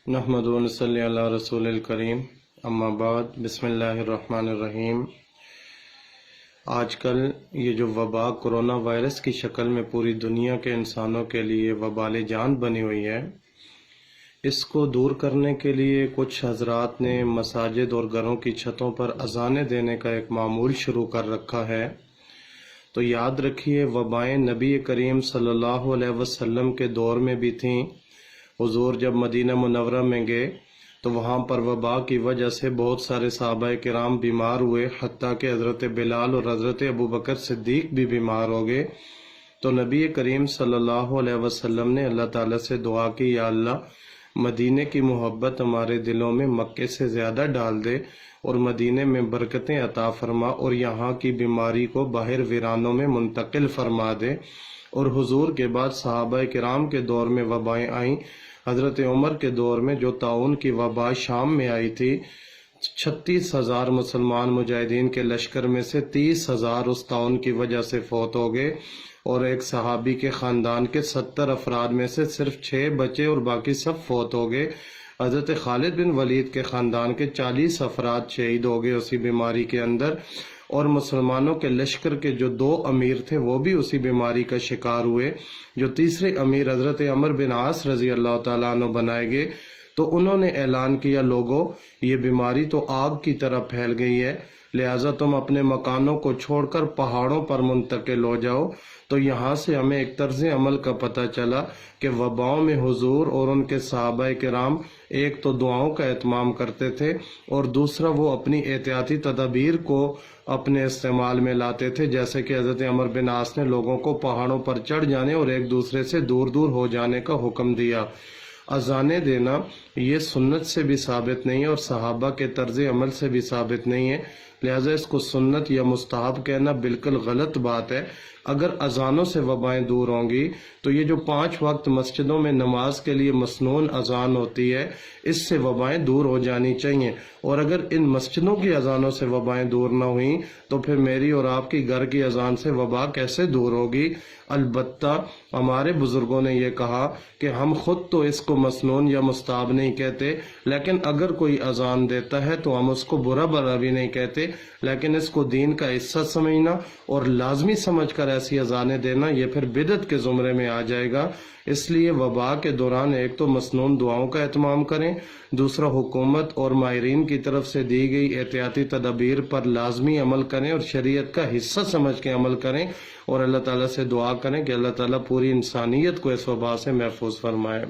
نحمد و نصلی علی رسول الکریم اما بعد بسم اللہ الرحمن الرحیم۔ آج کل یہ جو وبا کرونا وائرس کی شکل میں پوری دنیا کے انسانوں کے لیے وبال جان بنی ہوئی ہے، اس کو دور کرنے کے لیے کچھ حضرات نے مساجد اور گھروں کی چھتوں پر اذانیں دینے کا ایک معمول شروع کر رکھا ہے۔ تو یاد رکھیے، وبائیں نبی کریم صلی اللہ علیہ وسلم کے دور میں بھی تھیں۔ حضور جب مدینہ منورہ میں گئے تو وہاں پر وبا کی وجہ سے بہت سارے صحابہ کرام بیمار ہوئے، حتیٰ کہ حضرت بلال اور حضرت ابوبکر صدیق بھی بیمار ہو گئے۔ تو نبی کریم صلی اللہ علیہ وسلم نے اللہ تعالیٰ سے دعا کی، یا اللہ مدینے کی محبت ہمارے دلوں میں مکے سے زیادہ ڈال دے اور مدینے میں برکتیں عطا فرما اور یہاں کی بیماری کو باہر ویرانوں میں منتقل فرما دے۔ اور حضور کے بعد صحابہ کرام کے دور میں وبائیں آئیں۔ حضرت عمر کے دور میں جو طاعون کی وبا شام میں آئی تھی، 36,000 مسلمان مجاہدین کے لشکر میں سے 30,000 اس طاعون کی وجہ سے فوت ہو گئے، اور ایک صحابی کے خاندان کے 70 افراد میں سے صرف 6 بچے اور باقی سب فوت ہو گئے۔ حضرت خالد بن ولید کے خاندان کے 40 افراد شہید ہو گئے اسی بیماری کے اندر، اور مسلمانوں کے لشکر کے جو 2 امیر تھے وہ بھی اسی بیماری کا شکار ہوئے۔ جو تیسرے امیر حضرت عمر بن عاص رضی اللہ تعالیٰ عنہ بنائے گئے، تو انہوں نے اعلان کیا، لوگوں یہ بیماری تو آگ کی طرح پھیل گئی ہے، لہٰذا تم اپنے مکانوں کو چھوڑ کر پہاڑوں پر منتقل ہو جاؤ۔ تو یہاں سے ہمیں ایک طرز عمل کا پتہ چلا کہ وباؤں میں حضور اور ان کے صحابہ کرام ایک تو دعاؤں کا اہتمام کرتے تھے، اور دوسرا وہ اپنی احتیاطی تدابیر کو اپنے استعمال میں لاتے تھے، جیسے کہ حضرت عمر بن عاص نے لوگوں کو پہاڑوں پر چڑھ جانے اور ایک دوسرے سے دور دور ہو جانے کا حکم دیا۔ اذانیں دینا یہ سنت سے بھی ثابت نہیں ہے اور صحابہ کے طرز عمل سے بھی ثابت نہیں ہے، لہٰذا اس کو سنت یا مستحب کہنا بالکل غلط بات ہے۔ اگر اذانوں سے وبائیں دور ہوں گی تو یہ جو 5 وقت مسجدوں میں نماز کے لیے مسنون اذان ہوتی ہے، اس سے وبائیں دور ہو جانی چاہیے، اور اگر ان مسجدوں کی اذانوں سے وبائیں دور نہ ہوئیں تو پھر میری اور آپ کی گھر کی اذان سے وبا کیسے دور ہوگی؟ البتہ ہمارے بزرگوں نے یہ کہا کہ ہم خود تو اس کو مسنون یا مستحب نہیں کہتے، لیکن اگر کوئی اذان دیتا ہے تو ہم اس کو برا بھلا بھی نہیں کہتے، لیکن اس کو دین کا حصہ سمجھنا اور لازمی سمجھ کر ایسی اذانیں دینا یہ پھر بدعت کے زمرے میں آ جائے گا۔ اس لیے وبا کے دوران ایک تو مسنون دعاؤں کا اہتمام کریں، دوسرا حکومت اور ماہرین کی طرف سے دی گئی احتیاطی تدابیر پر لازمی عمل کریں اور شریعت کا حصہ سمجھ کے عمل کریں، اور اللہ تعالیٰ سے دعا کریں کہ اللہ تعالیٰ پوری انسانیت کو اس وبا سے محفوظ فرمائے۔